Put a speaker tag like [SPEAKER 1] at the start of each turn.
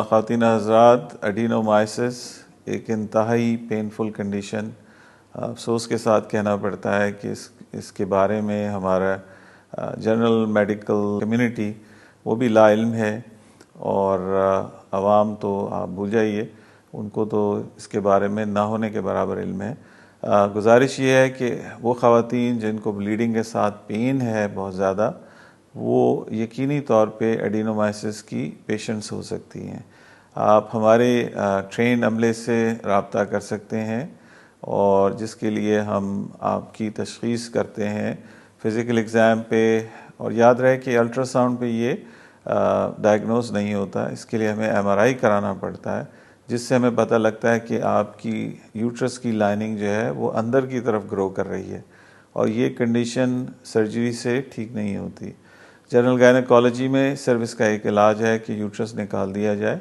[SPEAKER 1] خواتین حضرات، ایڈینومائسس ایک انتہائی پینفل کنڈیشن، افسوس کے ساتھ کہنا پڑتا ہے کہ اس کے بارے میں ہمارا جنرل میڈیکل کمیونٹی وہ بھی لا علم ہے، اور عوام تو آپ بھول جائیے، ان کو تو اس کے بارے میں نہ ہونے کے برابر علم ہے۔ گزارش یہ ہے کہ وہ خواتین جن کو بلیڈنگ کے ساتھ پین ہے بہت زیادہ، وہ یقینی طور پہ ایڈینومائسس کی پیشنٹس ہو سکتی ہیں۔ آپ ہمارے ٹرین عملے سے رابطہ کر سکتے ہیں، اور جس کے لیے ہم آپ کی تشخیص کرتے ہیں فزیکل ایگزام پہ، اور یاد رہے کہ الٹرا ساؤنڈ پہ یہ ڈائگنوز نہیں ہوتا، اس کے لیے ہمیں MRI کرانا پڑتا ہے، جس سے ہمیں پتہ لگتا ہے کہ آپ کی یوٹرس کی لائننگ جو ہے وہ اندر کی طرف گرو کر رہی ہے، اور یہ کنڈیشن سرجری سے ٹھیک نہیں ہوتی۔ جنرل گائنیکالوجی میں صرف اس کا ایک علاج ہے کہ یوٹرس نکال دیا جائے۔